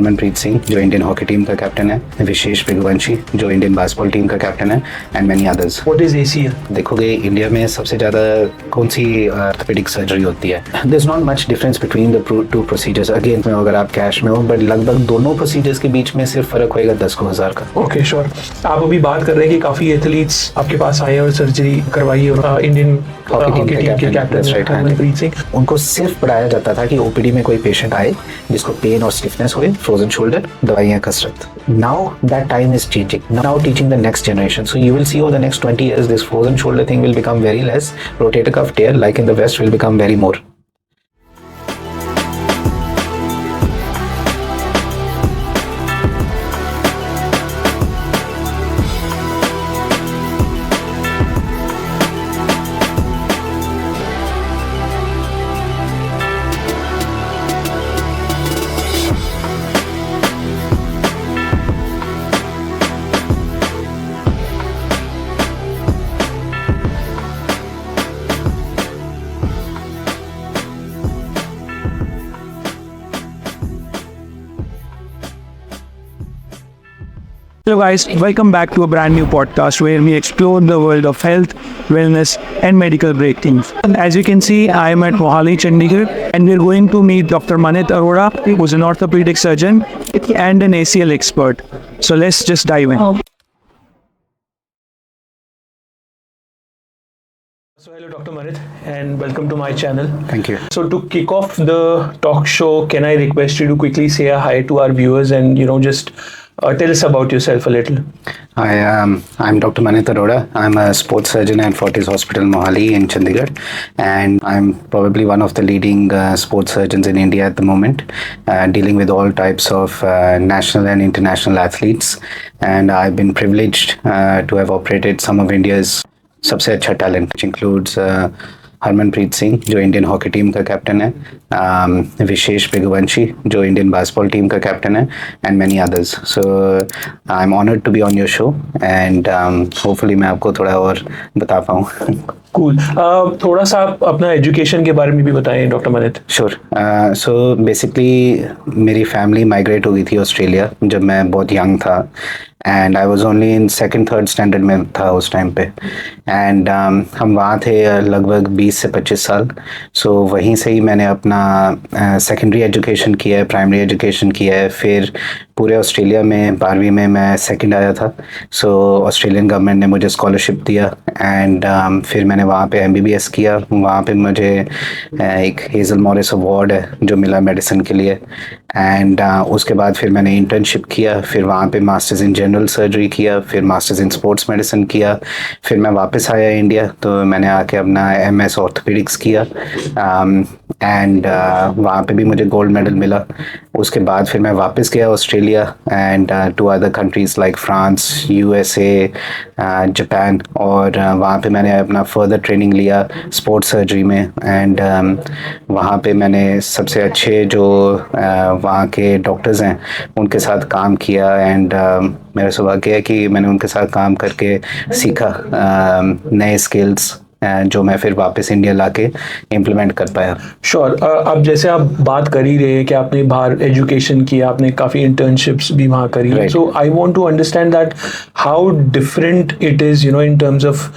हरमनप्रीत सिंह जो Indian hockey team का captain है, विशेष रघुवंशी जो इंडियन बास्केटबॉल टीम का कैप्टन है, and many others. What is ACL? देखोगे इंडिया में सबसे ज़्यादा कौन सी ऑर्थोपेडिक सर्जरी होती है? There is not much difference between the two procedures. Again में अगर आप कैश में हो, बट लगभग दोनों प्रोसीजर्स के बीच में सिर्फ फर्क होएगा 10 को 1000 का। Okay sure. आप अभी बात कर रहे हैं कि काफी एथलीट्स आपके पास आए और सर्जरी करवाई और इंडियन हॉकी टीम के कैप्टन हरमनप्रीत सिंह, उनको सिर्फ पढ़ाया जाता था कि ओपीडी में कोई पेशेंट आए जिसको पेन और स्टिफनेस हुए, फ्रोजन शोल्डर, दवाइयाँ, कसरत। Now that time is changing, now teaching the next generation. So you will see over the next 20 years this frozen shoulder thing will become very less, rotator cuff tear like in the west will become very more. Hello guys, welcome back to a brand new podcast where we explore the world of health, wellness and medical breakthroughs. As you can see, I am at Mohali, Chandigarh, and we're going to meet Dr. Manit Arora, who's an orthopedic surgeon and an ACL expert. So let's just dive in. So hello Dr. Manit and welcome to my channel. Thank you. So to kick off the talk show, can I request you to quickly say a hi to our viewers and just tell us about yourself a little. Hi, I'm Dr. Manit Arora. I'm a sports surgeon at Fortis Hospital, Mohali in Chandigarh, and I'm probably one of the leading sports surgeons in India at the moment, dealing with all types of national and international athletes. And I've been privileged to have operated some of India's सबसे अच्छा talent, which includes Harmanpreet Singh जो Indian hockey team का captain है, विशेष रघुवंशी जो Indian basketball team का captain है, and many others. So I am honoured to be on your show and hopefully मैं आपको थोड़ा और बता पाऊँ। कूल। थोड़ा सा आप अपना एजुकेशन के बारे में भी बताएं doctor Manit. Sure. So basically मेरी फैमिली माइग्रेट हो गई थी ऑस्ट्रेलिया जब मैं बहुत यंग था, and I was only in second third standard में था उस टाइम पे, एंड हम वहाँ थे लगभग 20 से 25 साल। सो वहीं से ही मैंने अपना सेकेंडरी एजुकेशन किया है, प्राइमरी एजुकेशन किया है। फिर पूरे ऑस्ट्रेलिया में 12वीं में मैं सेकंड आया था, सो ऑस्ट्रेलियन गवर्नमेंट ने मुझे स्कॉलरशिप दिया, एंड फिर मैंने वहाँ पे MBBS किया। वहाँ पे मुझे एक हेज़ल मॉरिस अवार्ड है जो मिला मेडिसिन के लिए, एंड उसके बाद फिर मैंने इंटर्नशिप किया, फिर वहाँ पे मास्टर्स इन जनरल सर्जरी किया, फिर मास्टर्स इन स्पोर्ट्स मेडिसिन किया। फिर मैं वापस आया इंडिया, तो मैंने आके अपना MS ऑर्थोपेडिक्स किया, एंड वहाँ पे भी मुझे गोल्ड मेडल मिला। उसके बाद फिर मैं वापस गया Australia and to other countries like France, USA, Japan, और वहाँ पे मैंने अपना फर्दर ट्रेनिंग लिया स्पोर्ट्स सर्जरी में, एंड वहाँ पे मैंने सबसे अच्छे जो वहाँ के डॉक्टर्स हैं उनके साथ काम किया, एंड मेरा सौभाग्य है कि मैंने उनके साथ काम करके सीखा नए स्किल्स जो मैं फिर वापस इंडिया लाके इम्प्लीमेंट कर पाया। श्योर। अब जैसे आप बात कर ही रहे हैं कि आपने बाहर एजुकेशन किया, आपने काफ़ी इंटर्नशिप्स भी वहाँ करी, so I want to understand that how different it is in terms of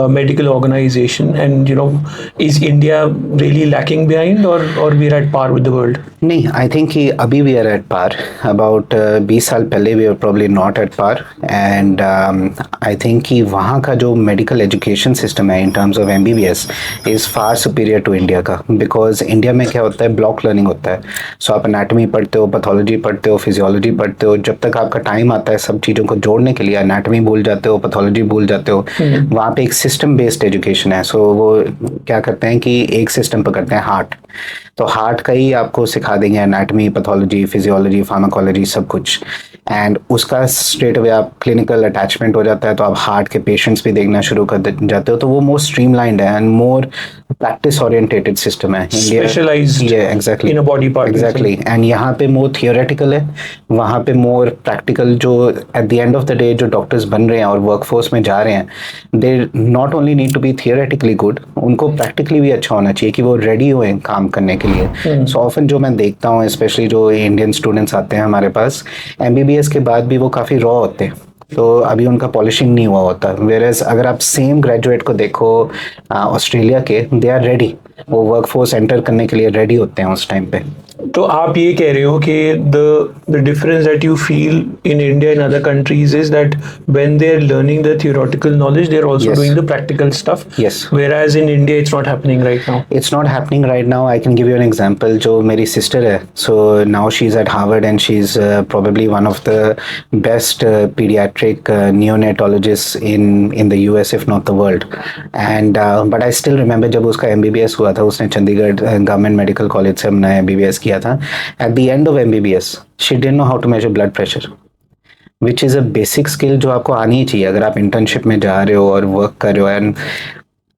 medical organization, and is India really lacking behind or we are at par with the world? नहीं, I think कि अभी we are at par. About 20 साल पहले we were probably not at par, and I think कि वहाँ का जो medical education system है in terms of MBBS is far superior to India का, because India में क्या होता है, block learning होता है। So आप anatomy पढ़ते हो, pathology पढ़ते हो, physiology पढ़ते हो, जब तक आपका टाइम आता है सब चीज़ों को जोड़ने के लिए anatomy भूल जाते हो, pathology भूल जाते हो। वहाँ पे एक सिस्टम बेस्ड एजुकेशन है। सो वो क्या करते हैं कि एक सिस्टम पकड़ते हैं हार्ट, तो हार्ट का ही आपको सिखा देंगे एनाटमी, पैथोलॉजी, फिजियोलॉजी, फार्माकोलॉजी, सब कुछ, एंड उसका स्ट्रेट अवे आप क्लिनिकल अटैचमेंट हो जाता है, तो आप हार्ट के पेशेंट्स भी देखना शुरू कर जाते हो। तो वो मोर स्ट्रीमलाइंड है and more practice orientated system है, specialised exactly in a body part, exactly. And यहाँ पे मोर थियोरेटिकल है, वहाँ पे मोर प्रैक्टिकल। जो at the end of the day जो डॉक्टर्स बन रहे हैं और वर्कफोर्स में जा रहे हैं, they not only need to be theoretically good, उनको प्रैक्टिकली भी अच्छा होना चाहिए कि वो रेडी हुए काम करने के लिए. सो ऑफन जो मैं देखता हूँ, स्पेशली जो इंडियन स्टूडेंट्स आते हैं हमारे पास, एमबीबीएस के बाद भी वो काफ़ी रॉ होते हैं, तो अभी उनका पॉलिशिंग नहीं हुआ होता. वेयरएज अगर आप सेम ग्रेजुएट को देखो ऑस्ट्रेलिया के, दे आर रेडी, वो वर्कफोर्स एंटर करने के लिए रेडी होते हैं उस टाइम पे. तो आप ये कह रहे हो कि the difference that you feel in India and other countries is that when they're learning the theoretical knowledge, they're also Yes. doing the practical stuff. Yes. Whereas in India, it's not happening right now. It's not happening right now. I can give you an example. जो मेरी sister है, so now she's at Harvard and she's probably one of the best pediatric neonatologists in the US, if not the world. And but I still remember जब उसका MBBS हुआ था, उसने Chandigarh government medical college से हमने MBBS किया था. At the end of MBBS, she didn't know how to measure blood pressure, which is a basic skill जो आपको आनी ही चाहिए अगर आप इंटर्नशिप में जा रहे हो और वर्क कर रहे हो. And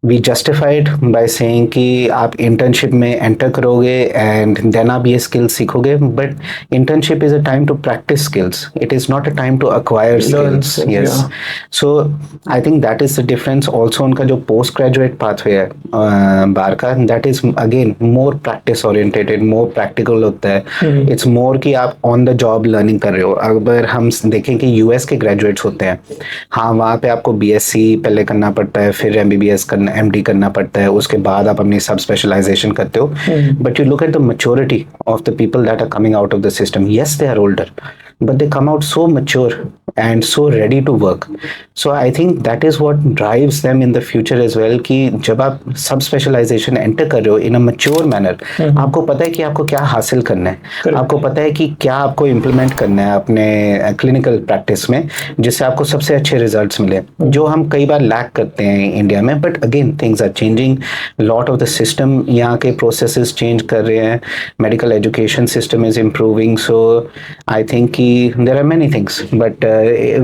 we justified by saying कि आप इंटर्नशिप में एंटर करोगे एंड देन आप ये स्किल्स सीखोगे, but internship is a time to practise skills, it is not a time to acquire skills. Yes, so I think that is the difference. Also उनका जो post graduate pathway है बाहर का, that is again more practice orientated, more practical होता है. It's more कि आप on the job learning कर रहे हो. अगर हम देखें कि यूएस के ग्रेजुएट्स होते हैं, हाँ वहाँ पे आपको बीएससी पहले करना पड़ता है, फिर एमबीबीएस करना, एमडी करना पड़ता है, उसके बाद आप अपनी सब स्पेशलाइजेशन करते हो. But you look at the maturity of the people that are coming out of the system. Yes, they are older, but they come out so mature and so ready to work. So I think that is what drives them in the future as well, कि जब आप सब specialisation enter कर रहे हो इन a mature manner, आपको पता है कि आपको क्या हासिल करना है, आपको पता है कि क्या आपको इम्प्लीमेंट करना है अपने क्लिनिकल प्रैक्टिस में, जिससे आपको सबसे अच्छे रिजल्ट्स मिले, जो हम कई बार लैक करते हैं इंडिया में. But again things are changing, lot of the system, यहाँ के प्रोसेसेस चेंज कर रहे हैं, medical education system is improving. So I think कि there are many things, but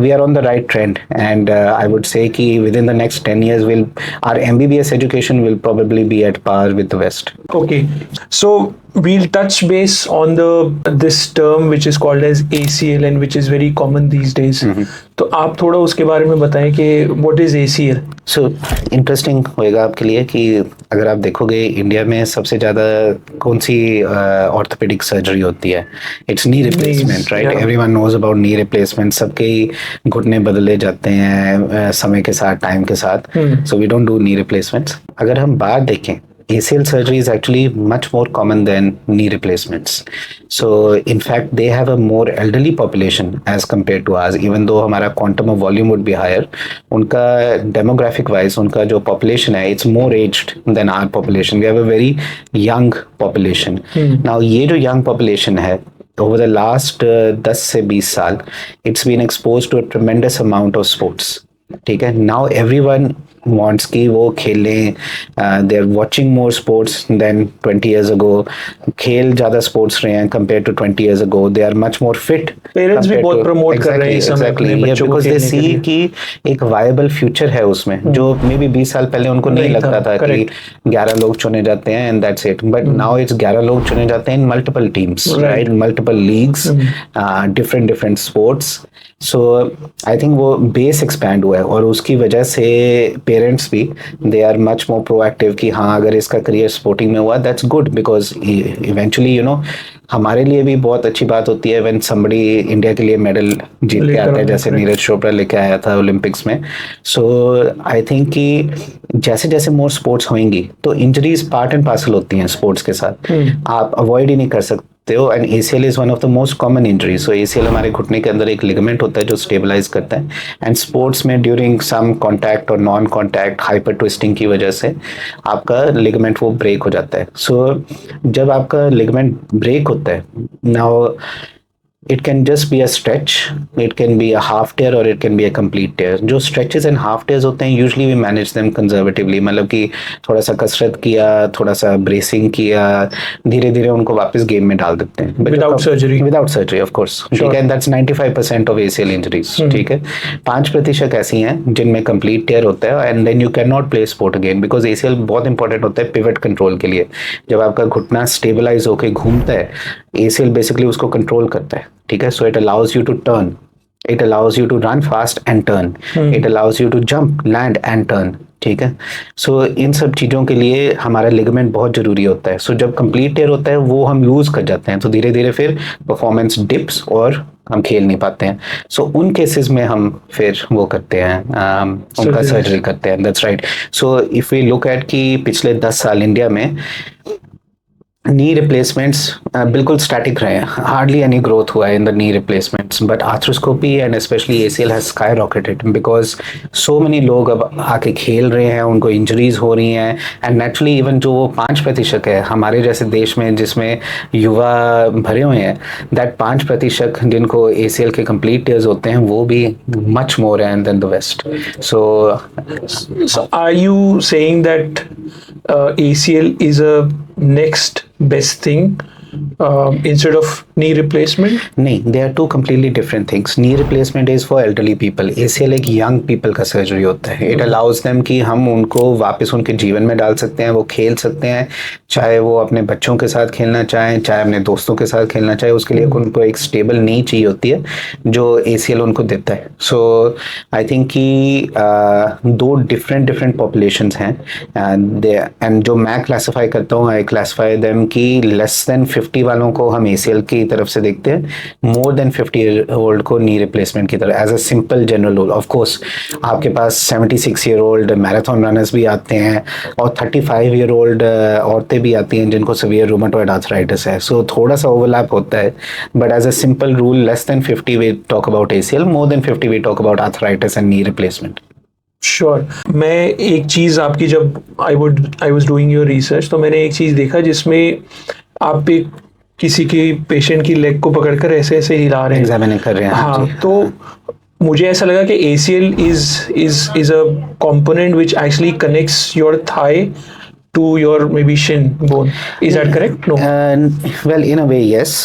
we are on the right trend, and I would say कि within the next 10 years our MBBS education will probably be at par with the West. Okay, so we'll touch base on this term which is called as ACL and which is very common these days. तो आप थोड़ा उसके बारे में बताएं कि what is ACL? So interesting होएगा आपके लिए कि अगर आप देखोगे इंडिया में सबसे ज़्यादा कौन सी ऑर्थोपेडिक सर्जरी होती है, it's knee replacement, right? Everyone knows about knee replacement. सबके घुटने बदले जाते हैं समय के साथ, टाइम के साथ. So we don't do knee replacements. अगर हम बात देखें, ACL surgery is actually much more common than knee replacements. So in fact they have a more elderly population as compared to ours, even though हमारा quantum of volume would be higher. उनका demographic wise उनका जो population है, it's more aged than our population. We have a very young population. Now ये जो young population है, over the last 10 से 20 साल, it's been exposed to a tremendous amount of sports. ठीक है, now everyone wants कि वो खेलें, they are watching more sports than 20 years ago. खेल ज़्यादा sports रहे हैं compared to 20 years ago. They are much more fit. Parents भी बहुत promote कर रहे हैं इस समय अपने बच्चों को because they see कि एक viable future है उसमें, जो maybe 20 साल पहले उनको नहीं लगता था कि 11 लोग चुने जाते हैं and that's it. But now it's 11 लोग चुने जाते हैं in multiple teams, right? Multiple leagues, different sports. So I think वो base expand हुआ है, और उसकी वजह से पेरेंट्स भी they are much more proactive कि हाँ अगर इसका करियर स्पोर्टिंग में हुआ, that's good, because eventually you know हमारे लिए भी बहुत अच्छी बात होती है व्हेन समबडी इंडिया के लिए मेडल जीत के आता है, जैसे नीरज चोपड़ा लेके आया था ओलंपिक्स में. सो आई थिंक कि जैसे जैसे मोर स्पोर्ट्स होंगी तो इंजरीज पार्ट एंड पार्सल होती हैं स्पोर्ट्स के साथ, आप अवॉइड ही नहीं कर सकते हो. And ACL is one of the most common injury. So ACL हमारे घुटने के अंदर एक लिगामेंट होता है जो स्टेबलाइज करता है, एंड स्पोर्ट्स में ड्यूरिंग सम कॉन्टैक्ट और नॉन कॉन्टैक्ट हाइपर ट्विस्टिंग की वजह से आपका लिगामेंट वो ब्रेक हो जाता है. सो जब आपका लिगामेंट ब्रेक होता है, now it can just be a stretch, it can be a half tear or it can be a complete tear. जो stretches and half tears होते हैं usually we manage them conservatively, मतलब कि थोड़ा सा कसरत किया, थोड़ा सा bracing किया, धीरे धीरे उनको वापस गेम में डाल देते हैं without surgery of course. ठीक है, that's 95% of ACL injuries. ठीक है, 5% ऐसी हैं जिनमें complete tear होता है and then you cannot play sport again, because ACL बहुत इंपॉर्टेंट होता है pivot control के लिए. जब आपका घुटना स्टेबलाइज होकर घूमता है, ACL बेसिकली उसको कंट्रोल करता है. ठीक है, so it allows you to turn. It allows you to run fast and turn. It allows you to jump, land and turn. ठीक है. सो इन सब चीज़ों के लिए हमारा लिगामेंट बहुत ज़रूरी होता है. सो जब कंप्लीट टेयर होता है वो हम लूज कर जाते हैं, तो धीरे धीरे फिर परफॉर्मेंस डिप्स और हम खेल नहीं पाते हैं. सो उन केसेस में हम फिर वो करते हैं, उनका सर्जरी करते हैं. That's right. So if we look at कि पिछले 10 साल इंडिया में नी रिप्लेसमेंट्स बिल्कुल स्टैटिक रहे हैं. हार्डली एनी ग्रोथ हुआ है in the knee replacements, but arthroscopy and specially ACL has sky rocketed because so many लोग अब आके खेल रहे हैं, उनको इंजरीज हो रही हैं. एंड नेचुरली इवन जो 5% है हमारे जैसे देश में जिसमें युवा भरे हुए हैं, दैट 5% जिनको ACL के कंप्लीट टेयर्स होते हैं वो भी मच मोर हैं than the West. So are you saying that ACL is a next best thing instead of knee replacement? नहीं, they are two completely different things. Knee replacement is for elderly people. ACL एक young people का surgery होता है. It allows them कि हम उनको वापस उनके जीवन में डाल सकते हैं, वो खेल सकते हैं, चाहे वो अपने बच्चों के साथ खेलना चाहें, चाहे अपने दोस्तों के साथ खेलना चाहे. उसके लिए उनको एक स्टेबल नी चाहिए होती है जो ACL उनको देता है. सो आई थिंक कि दो डिफरेंट पॉपुलेशंस हैं एंड जो मैं क्लासीफाई करता हूँ, आई क्लासीफाई देम कि लेस देन 50 वालों को हम ACL की तरफ से देखते हैं, मोर देन 50-year-old को नी रिप्लेसमेंट की तरफ, as a simple general rule. Of course आपके पास 76-year-old मैराथन रनर्स भी आते हैं और 35-year-old औरतें भी आती हैं जिनको सीवियर रूमेटॉइड आर्थराइटिस है. सो थोड़ा सा ओवरलैप होता है, but as a simple rule less than 50 we talk about ACL, more than 50 we talk about arthritis and knee replacement. Sure. मैं एक चीज़ आपकी, जब I was doing your research, तो मैंने एक चीज़ देखा जिसमें आप एक किसी की पेशेंट की लेग को पकड़कर ऐसे ऐसे हिला रहे हैं, एग्जामिन कर रहे हैं. हाँ, तो मुझे ऐसा लगा कि ACL is a component which actually connects your thigh to your maybe shin bone. Is that correct? No. Well, in a way, yes,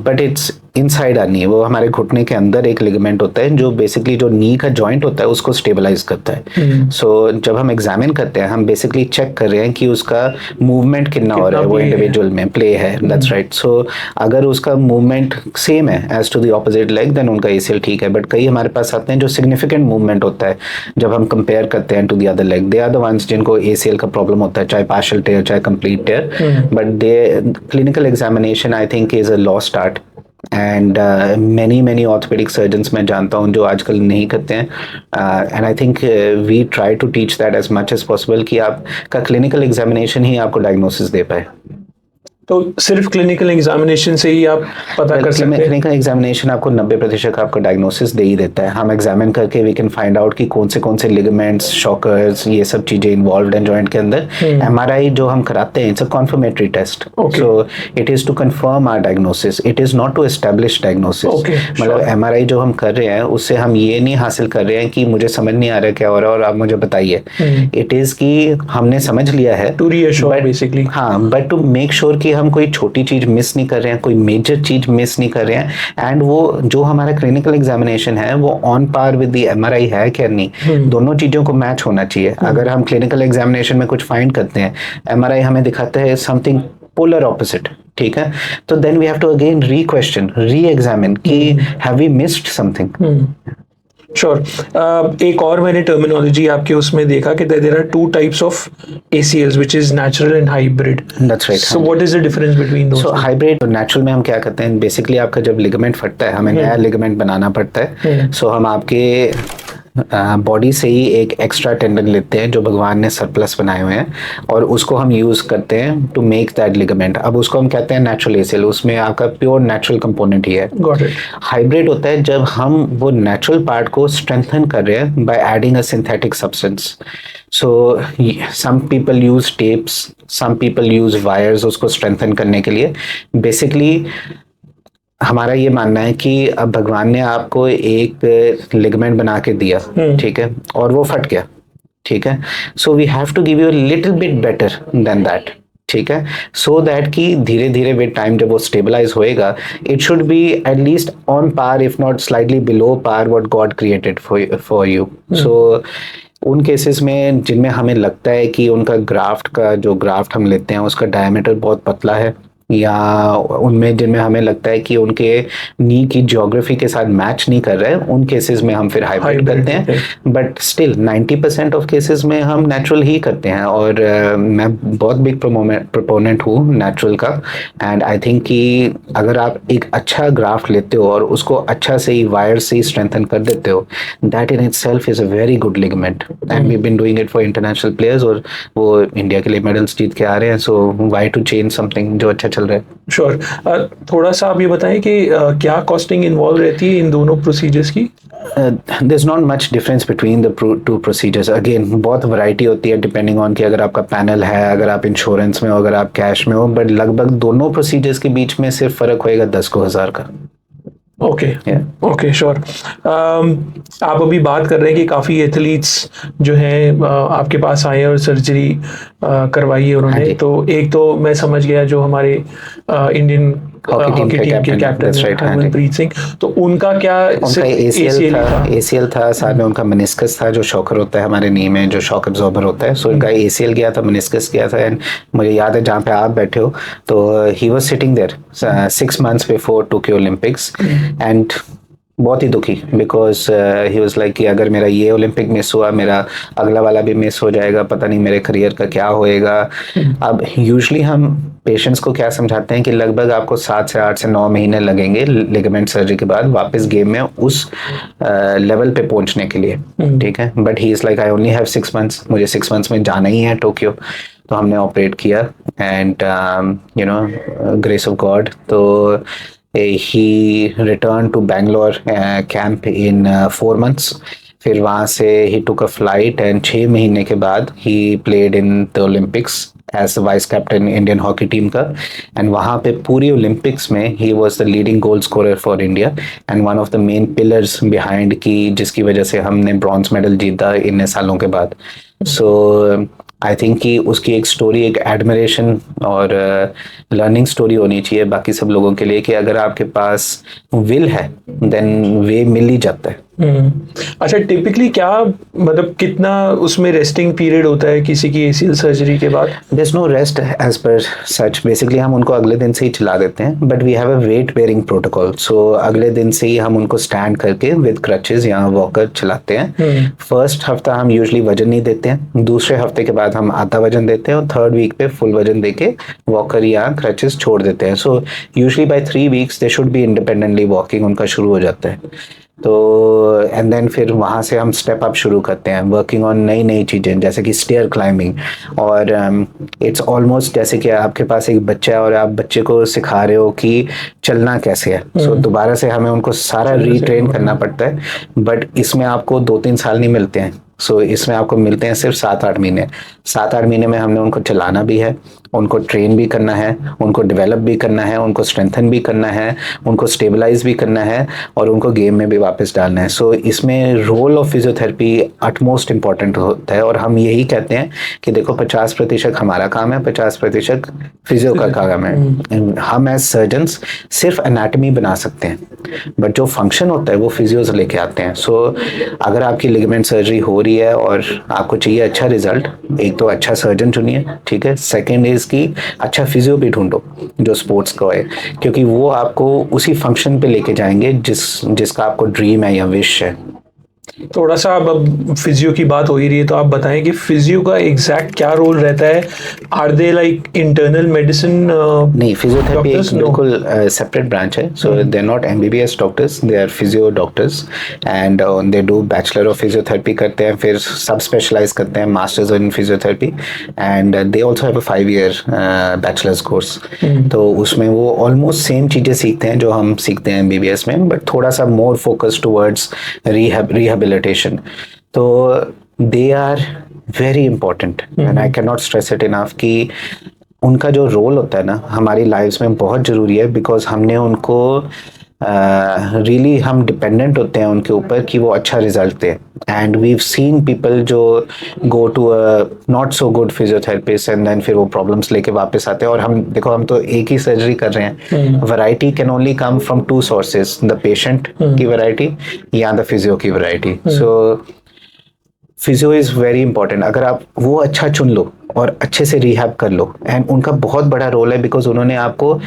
but it's inside our knee. वो हमारे घुटने के अंदर एक लिगामेंट होता है जो बेसिकली जो नी का जॉइंट होता है उसको स्टेबलाइज करता है. सो जब हम एग्जामिन करते हैं हम बेसिकली चेक कर रहे हैं कि उसका मूवमेंट कितना हो रहा है, वो इंडिविजुअल में प्ले है. That's right. सो अगर उसका मूवमेंट सेम है as to the opposite leg then उनका ACL ठीक है. बट कई हमारे पास आते हैं जो सिग्निफिकेंट मूवमेंट होता है जब हम कंपेयर करते हैं to the other leg, they are the ones जिनको ACL का प्रॉब्लम होता है, चाहे पार्शियल टेयर चाहे complete tear. But the clinical examination I think is a lost art and many orthopaedic surgeons मैं जानता हूँ जो आजकल नहीं करते हैं. And I think we try to teach that as much as possible कि आपका क्लिनिकल एग्जामिनेशन ही आपको डायग्नोसिस दे पाए. तो सिर्फ क्लिनिकल एग्जामिनेशन से ही आप पता कर सकते हैं? क्लिनिकल एग्जामिनेशन आपको 90% आपका डायग्नोसिस दे ही देता है. हम एग्जामिन करके वी कैन फाइंड आउट कि कौन से लिगामेंट्स, शॉकर्स, ये सब चीजें इन्वॉल्वड हैं जॉइंट के अंदर. MRI जो हम कराते हैं it's a confirmatory test. So it is to confirm our diagnosis, it is not to establish diagnosis. मतलब MRI जो हम कर रहे हैं उससे हम ये नहीं हासिल कर रहे हैं कि मुझे समझ नहीं आ रहा क्या हो रहा है और आप मुझे बताइए. इट इज कि हमने समझ लिया है टू रीअश्योर बेसिकली. हाँ, बट टू मेक श्योर कि हम कोई छोटी चीज मिस नहीं कर रहे हैं, कोई मेजर चीज मिस नहीं कर रहे हैं. एंड वो जो हमारा क्लिनिकल एग्जामिनेशन है वो on par with the MRI है क्या नहीं, दोनों चीजों को मैच होना चाहिए. अगर हम क्लिनिकल एग्जामिनेशन में कुछ फाइंड करते हैं, MRI हमें दिखाता है समथिंग पोलर ऑपोजिट, ठीक है, तो then we have to again reexamine कि have we missed something. Sure. एक और मैंने टर्मिनोलॉजी आपके उसमें देखा कि there are two types of ACLs which is natural and hybrid. That's right. So what is the difference between those? So hybrid और natural में हम क्या करते हैं, बेसिकली आपका जब लिगामेंट फटता है हमें नया लिगामेंट बनाना पड़ता है. सो हम आपके बॉडी से ही एक एक्स्ट्रा टेंडन लेते हैं जो भगवान ने सरप्लस बनाए हुए हैं और उसको हम यूज करते हैं टू मेक दैट लिगामेंट. अब उसको हम कहते हैं नेचुरल ACL, उसमें आपका प्योर नेचुरल कंपोनेंट ही है. Got it. हाइब्रिड होता है जब हम वो नेचुरल पार्ट को स्ट्रेंथन कर रहे हैं by adding a synthetic substance. So some people use tapes, some people use wires उसको स्ट्रेंथन करने के लिए. बेसिकली हमारा ये मानना है कि अब भगवान ने आपको एक लिगामेंट बना के दिया, ठीक है, और वो फट गया, ठीक है. So we have to give you little bit better than that, ठीक है, सो दैट कि धीरे धीरे विद टाइम जब वो स्टेबलाइज होएगा it should be at least on par if not slightly below par what God created for you. So उन cases में जिनमें हमें लगता है कि उनका ग्राफ्ट हम लेते हैं उसका डायमीटर बहुत पतला है या उनमें जिनमें हमें लगता है कि उनके नी की ज्योग्राफी के साथ मैच नहीं कर रहे हैं, उन केसेस में हम फिर हाइब्रिड करते हैं, बट स्टिल 90% ऑफ केसेस में हम नेचुरल ही करते हैं। और मैं बहुत बिग प्रोपोनेंट हूँ नेचुरल का, एंड आई थिंक कि अगर आप एक अच्छा ग्राफ्ट लेते हो और उसको अच्छा से ही वायर से ही स्ट्रेंथन कर देते हो, that in itself is a very good ligament, and we been doing it for international players, और वो इंडिया के लिए मेडल्स जीत के आ रहे हैं। So why to change something जो अच्छा चल रहा है। श्योर। थोड़ा सा आप ये बताएं कि क्या कॉस्टिंग इन्वॉल्व रहती है इन दोनों प्रोसीजर्स की? there's not much difference between the two procedures. Again, बहुत वैरायटी होती है डिपेंडिंग ऑन कि अगर आपका पैनल है, अगर आप इंश्योरेंस में हो, अगर आप कैश में हो, बट लगभग दोनों प्रोसीजर्स के बीच में सिर्फ फर्क होएगा 10,000 का। Okay okay sure. आप अभी बात कर रहे हैं कि काफ़ी एथलीट्स जो हैं आपके पास आए और सर्जरी करवाई है उन्होंने। तो एक तो मैं समझ गया जो हमारे इंडियन हॉकी टीम के कैप्टन हरमनप्रीत सिंह, तो उनका क्या? उनका ACL था, साथ में उनका मेनिस्कस था, जो शॉकर होता है हमारे नी में, जो शॉक एब्जॉर्बर होता है। सो उनका ACL गया था, मेनिस्कस गया था, एंड मुझे याद है जहाँ पे आप बैठे हो, तो he was sitting there 6 months before Tokyo Olympics, and बहुत ही दुखी, बिकॉज ही वाज लाइक कि अगर मेरा ये ओलंपिक मिस हुआ, मेरा अगला वाला भी मिस हो जाएगा, पता नहीं मेरे करियर का क्या होएगा। अब यूजुअली हम पेशेंट्स को क्या समझाते हैं कि लगभग आपको 7 से 8 से 9 महीने लगेंगे लिगामेंट सर्जरी के बाद वापस गेम में उस लेवल पे पहुंचने के लिए, ठीक है। But he is like I only have 6 months, मुझे 6 months में जाना ही है टोक्यो। तो हमने ऑपरेट किया, and you know grace of God, तो he returned to Bangalore camp in 4 months. फिर वहाँ से he took a flight, and 6 महीने के बाद he played in the Olympics as vice captain Indian hockey team का, एंड वहाँ पे पूरी ओलंपिक्स में he was the leading goal scorer for India, and one of the main pillars behind की जिसकी वजह से हमने ब्रॉन्ज मेडल जीता इतने सालों के बाद। सो आई थिंक कि उसकी एक स्टोरी, एक एडमिरेशन और लर्निंग स्टोरी होनी चाहिए बाकी सब लोगों के लिए, कि अगर आपके पास विल है देन वे मिल ही जाता है। अच्छा, टिपिकली क्या मतलब कितना उसमें रेस्टिंग पीरियड होता है किसी की ACL सर्जरी के बाद? There is no rest as per such. Basically हम उनको अगले दिन से ही चला देते हैं, but we have a weight bearing protocol. So अगले दिन से ही हम उनको स्टैंड करके विद क्रचेस या वॉकर चलाते हैं। फर्स्ट हफ्ता हम यूजुअली वजन नहीं देते हैं, दूसरे हफ्ते के बाद हम आधा वजन देते हैं, और थर्ड वीक पे फुल वजन देके वॉकर या क्रचेस छोड़ देते हैं। So usually by 3 weeks they should be independently walking उनका शुरू हो जाता है। तो एंड देन फिर वहाँ से हम स्टेप अप शुरू करते हैं, वर्किंग ऑन नई नई चीज़ें, जैसे कि स्टेयर क्लाइंबिंग। और इट्स ऑलमोस्ट जैसे कि आपके पास एक बच्चा है और आप बच्चे को सिखा रहे हो कि चलना कैसे है। सो दोबारा से हमें उनको सारा रीट्रेन करना पड़ता है, बट इसमें आपको 2-3 साल नहीं मिलते हैं। सो इसमें आपको मिलते हैं सिर्फ 7-8 महीने। 7-8 महीने में हमने उनको चलाना भी है, उनको ट्रेन भी करना है, उनको डेवलप भी करना है, उनको स्ट्रेंथन भी करना है, उनको स्टेबलाइज भी करना है, और उनको गेम में भी वापस डालना है। सो इसमें role of physiotherapy utmost important होता है, और हम यही कहते हैं कि देखो 50% हमारा काम है, 50% फिजियो का काम है। हम एज सर्जन्स सिर्फ एनाटॉमी बना सकते हैं, बट जो फंक्शन होता है वो फिजियोज लेके आते हैं। सो अगर आपकी लिगामेंट सर्जरी हो रही है और आपको चाहिए अच्छा रिजल्ट, एक तो अच्छा सर्जन चुनिए, ठीक है। सेकंड इज कि अच्छा फिजियो भी ढूंढो जो स्पोर्ट्स का है, क्योंकि वो आपको उसी फंक्शन पे लेके जाएंगे जिसका आपको ड्रीम है या विश है। थोड़ा सा अब फिजियो की बात हो ही रही है, तो आप बताएं कि फिजियो का एग्जैक्ट क्या रोल रहता है? Are they like internal medicine? नहीं, फिजियोथेरेपी एक बिल्कुल सेपरेट ब्रांच है। So they are not MBBS doctors, they are physio doctors, and they do bachelor of physiotherapy करते हैं, फिर सब स्पेशलाइज करते हैं, masters in physiotherapy, and they also have a 5-year bachelors course. तो उसमें वो ऑलमोस्ट सेम चीज़ें सीखते हैं जो हम सीखते हैं MBBS में, बट थोड़ा सा मोर फोकस टुवर्ड्स रिहेबिलिटेशन। तो they are very important, and I can not stress it enough कि उनका जो रोल होता है ना हमारी लाइफ्स में बहुत ज़रूरी है, बिकॉज हमने उनको रियली हम डिपेंडेंट होते हैं उनके ऊपर कि वो अच्छा रिजल्ट दे। And we have seen people जो go to a not so good physiotherapist, and then फिर वो प्रॉब्लम्स लेके वापस आते हैं। और हम देखो, हम तो एक ही सर्जरी कर रहे हैं, variety can only come from 2 sources, the patient की वैरायटी या द फिजियो की variety. So physio is very important. अगर आप वो अच्छा चुन लो और अच्छे से रिहैब कर लो। एंड उनका बहुत बड़ा रोल है, बिकॉज उन्होंने आपको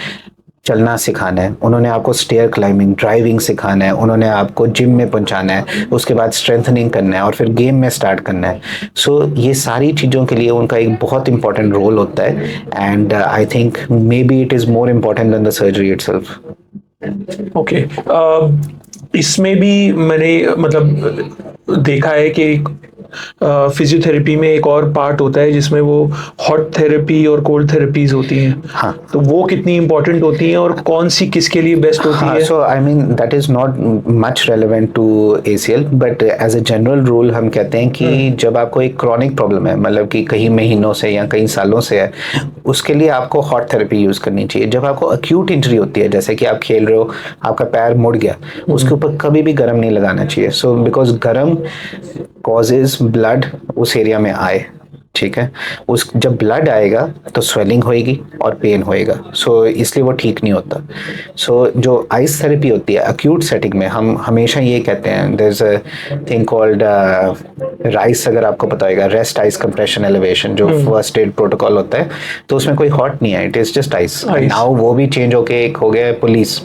चलना सिखाना है, उन्होंने आपको स्टेयर क्लाइंबिंग, ड्राइविंग सिखाना है, उन्होंने आपको जिम में पहुंचाना है, उसके बाद स्ट्रेंथनिंग करना है और फिर गेम में स्टार्ट करना है। सो ये सारी चीज़ों के लिए उनका एक बहुत इंपॉर्टेंट रोल होता है। And I think may be it is more important than the surgery itself. Okay, इसमें भी मैंने मतलब देखा है कि फिजियोथेरेपी में एक और पार्ट होता है जिसमें वो हॉट थेरेपी और कोल्ड थेरेपीज होती हैं। हाँ, तो वो कितनी इंपॉर्टेंट होती हैं और कौन सी किसके लिए बेस्ट होती हाँ, है? So I mean that is not much relevant to ACL, but as a general rule हम कहते हैं कि जब आपको एक क्रॉनिक प्रॉब्लम है, मतलब कि कई महीनों से या कई सालों से है, उसके लिए आपको हॉट थेरेपी यूज करनी चाहिए। जब आपको अक्यूट इंजरी होती है, जैसे कि आप खेल रहे हो, आपका पैर मुड़ गया, उसके ऊपर कभी भी गर्म नहीं लगाना चाहिए। सो बिकॉज गर्म कॉजेज ब्लड उस एरिया में आए, ठीक है। उस जब ब्लड आएगा तो स्वेलिंग होएगी और पेन होएगा, सो इसलिए वो ठीक नहीं होता। सो जो आइस थेरेपी होती है अक्यूट सेटिंग में, हम हमेशा ये कहते हैं, there is a thing called RICE, अगर आपको पता होगा, रेस्ट आइस कंप्रेशन एलिवेशन, जो फर्स्ट एड प्रोटोकॉल होता है, तो उसमें कोई हॉट नहीं है, it is just ice. Now वो भी चेंज होके एक हो गया है POLICE,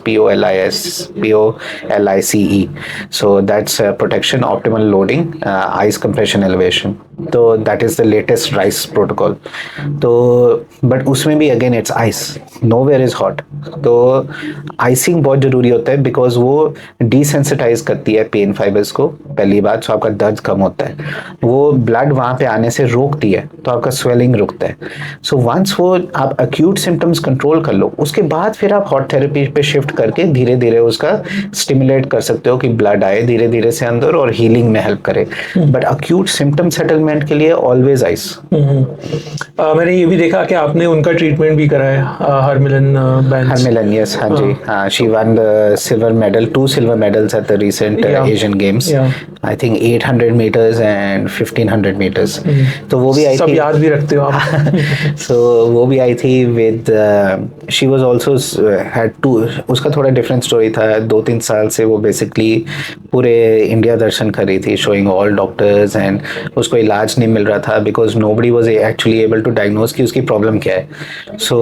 POLICE, so that's protection optimal loading ice compression elevation. तो that is the latest RICE protocol. तो बट उसमें भी again it's ice, nowhere is hot. तो आइसिंग बहुत जरूरी होता है, बिकॉज वो डिसेंसिटाइज करती है पेन फाइबर्स को, पहली बात। सो आपका दर्द कम होता है, वो ब्लड वहां पे आने से रोकती है, तो आपका स्वेलिंग रुकता है। सो वंस वो आप अक्यूट सिम्टम्स कंट्रोल कर लो, उसके बाद फिर आप हॉट थेरेपी पे शिफ्ट करके धीरे धीरे उसका स्टिमुलेट कर सकते हो कि ब्लड आए धीरे धीरे से अंदर और हीलिंग में हेल्प करे। बट अक्यूट सिम्टम सेटलमेंट के लिए ऑलवेज आइस। मैंने ये भी देखा कि आपने उनका ट्रीटमेंट भी कराया, हरमिलन बैंस। हरमिलन, यस, हाँ जी, हाँ, she one the silver medal, 2 silver medals at the recent Asian Games. I think 800 meters and 1500 meters. तो वो भी आई सब थी, याद भी रखते हो आप? so वो भी आई थी with she was also had two, उसका थोड़ा डिफरेंट स्टोरी था। 2-3 साल से वो बेसिकली पूरे इंडिया दर्शन कर रही थी, शोइंग ऑल डॉक्टर्स, एंड उसको इलाज नहीं मिल रहा था because nobody was actually able to diagnose कि उसकी प्रॉब्लम क्या है। सो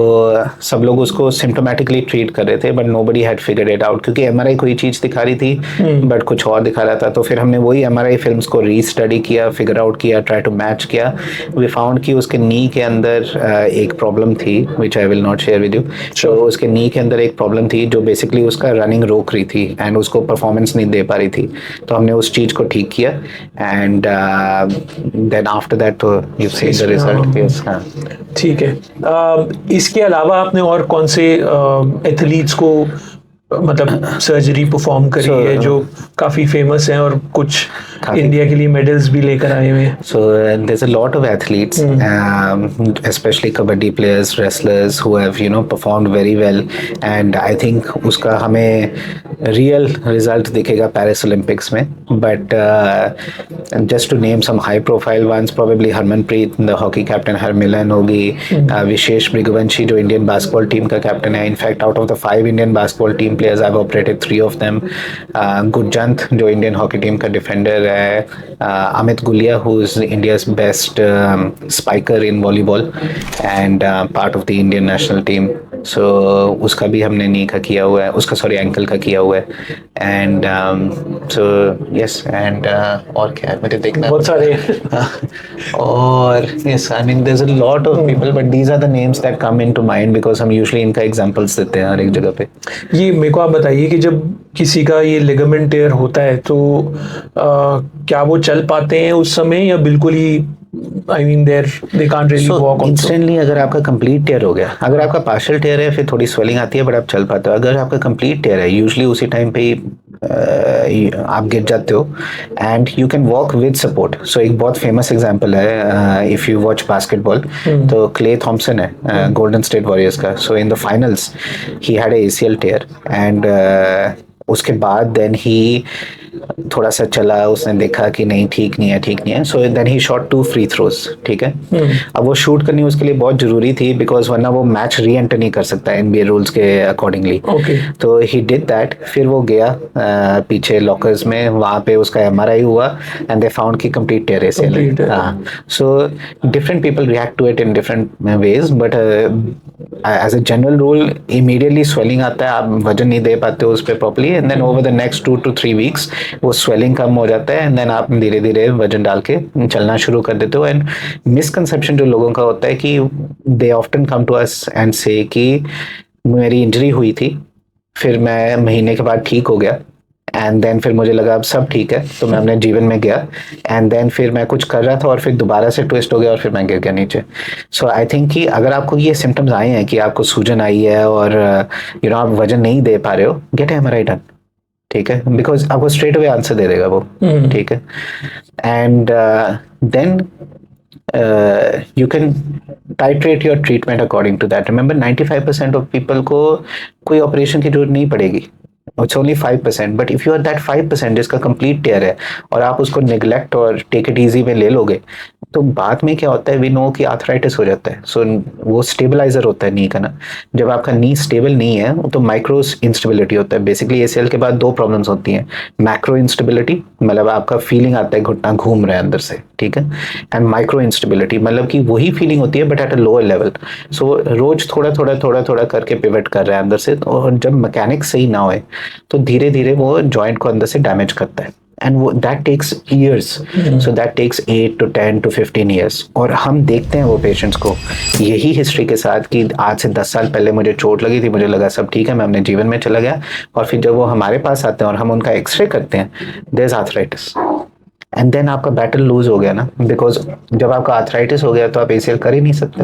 सब लोग उसको सिम्टोमेटिकली ट्रीट कर रहे थे, but nobody had figured it out, क्योंकि MRI कोई चीज़ दिखा रही थी बट कुछ और दिखा रहा था। तो फिर हमने वही MRI फिल्म्स को रीस्टडी किया, फिगर आउट किया, ट्राई टू मैच किया। वी फाउंड कि उसके नी के अंदर एक प्रॉब्लम थी, which I will not share with you. तो उसके नी के अंदर एक प्रॉब्लम थी जो बेसिकली उसका रनिंग रोक रही थी एंड उसको परफॉर्मेंस नहीं दे पा रही थी। तो हमने उस चीज़ को ठीक किया, एंड देन आफ्टर दैट तो you see the result. Yes, हाँ, ठीक है। इसके अलावा आपने और कौन से एथलीट्स को मतलब सर्जरी परफॉर्म करी है जो काफी फेमस हैं और कुछ इंडिया के लिए मेडल्स भी लेकर आए हुए हैं? So there's a lot of athletes, especially kabaddi players, wrestlers who have performed very well, and I think उसका हमें real result दिखेगा Paris Olympics में। But just to name some high profile ones, probably Harmanpreet, the hockey captain, Harmilan होगी, विशेष मृगवंशी जो Indian basketball team का captain है। In fact out of the 5 Indian basketball team players, I've operated 3 of them. Gurjant जो Indian hockey team का defender है, Amit Gulia, who is India's best spiker in volleyball and part of the Indian national team. So उसका भी हमने नी का किया हुआ है, उसका सॉरी एंकल का किया हुआ है। एंड सो यस, एंड और क्या है मुझे देखना, बहुत सारे और yes, I mean there is a lot of people, but these are the names that come into mind because हम यूजुअली इनका एग्जांपल्स देते हैं हर एक जगह पे। ये मेरे को आप बताइए कि जब किसी का ये लिगामेंट टेयर होता है तो क्या वो चल पाते हैं उस समय, या बिल्कुल ही I mean they can't really walk also? Instantly अगर आपका कंप्लीट टेयर हो गया, अगर आपका पार्शियल टेयर है फिर थोड़ी स्वेलिंग आती है बट आप चल पाते हो। अगर आपका कंप्लीट टेयर है, यूजुअली उसी टाइम पे आप गिर जाते हो and you can walk with support. So एक बहुत फेमस एग्जांपल है, इफ यू वॉच बास्केटबॉल, तो क्ले थॉम्पसन है गोल्डन स्टेट वॉरियर्स का। So in the finals he had a ACL tear, and उसके बाद देन ही थोड़ा सा चला, उसने देखा कि नहीं ठीक नहीं है, so then he shot 2 free throws, ठीक है। अब वो शूट करनी उसके लिए बहुत जरूरी थी, बिकॉज वरना वो मैच री एंटर नहीं कर सकता NBA रूल्स के अकॉर्डिंगली। तो ही डिड दैट। फिर वो गया पीछे लॉकर्स में, वहाँ पे उसका MRI हुआ एंड दे फाउंड की कंप्लीट टेयर ACL है। हाँ, so different people react to it in different ways, but as a general rule immediately swelling आता है, आप वजन नहीं दे पाते हो उस पर properly, and then over the next 2 to 3 weeks वो स्वेलिंग कम हो जाता है, एंड देन आप धीरे धीरे वजन डाल के चलना शुरू कर देते हो। एंड मिसकंसेप्शन जो लोगों का होता है कि they often come to us and say कि मेरी इंजरी हुई थी, फिर मैं महीने के बाद ठीक हो गया, एंड देन फिर मुझे लगा अब सब ठीक है, तो मैं अपने जीवन में गया, एंड देन फिर मैं कुछ कर रहा था और फिर दोबारा से ट्विस्ट हो गया और फिर मैं गिर गया नीचे। सो आई थिंक कि अगर आपको ये सिम्टम्स आए हैं कि आपको सूजन आई है और यू नो आप वजन नहीं दे पा रहे हो, गेट MRI डन, ठीक है, बिकॉज आपको स्ट्रेट अवे आंसर दे देगा वो, ठीक है। And then you can titrate your treatment according to that. Remember 95% of people को कोई ऑपरेशन की जरूरत नहीं पड़ेगी, it's only 5%, but if you are that 5% जिसका कंप्लीट टेयर है और आप उसको निगलेक्ट और टेक इट इजी में ले लोगे, तो बाद में क्या होता है, वी नो कि आर्थराइटिस हो जाता है। सो वो स्टेबलाइजर होता है नी का ना, जब आपका नी स्टेबल नहीं है तो माइक्रो इंस्टेबिलिटी होता है। बेसिकली ACL के बाद 2 प्रॉब्लम्स होती हैं, मैक्रो इंस्टेबिलिटी मतलब आपका फीलिंग आता है घुटना घूम रहा है अंदर से, ठीक है, एंड माइक्रो इंस्टेबिलिटी मतलब कि वही फीलिंग होती है but at a lower level. So रोज थोड़ा करके पिवट कर रहा है अंदर से, और जब मैकेनिक्स सही ना होए तो धीरे धीरे वो जॉइंट को अंदर से डैमेज करता है, एंड वो that takes years, so that takes 8 to 10 to 15 years. और हम देखते हैं वो पेशेंट्स को यही हिस्ट्री के साथ कि आज से 10 साल पहले मुझे चोट लगी थी, मुझे लगा सब ठीक है, मैं अपने जीवन में चला गया, और फिर जब वो हमारे पास आते हैं और हम उनका एक्सरे करते हैं, there is arthritis, and then आपका बैटल लूज हो गया ना, बिकॉज जब आपका आर्थराइटिस हो गया तो आप ACL कर ही नहीं सकते।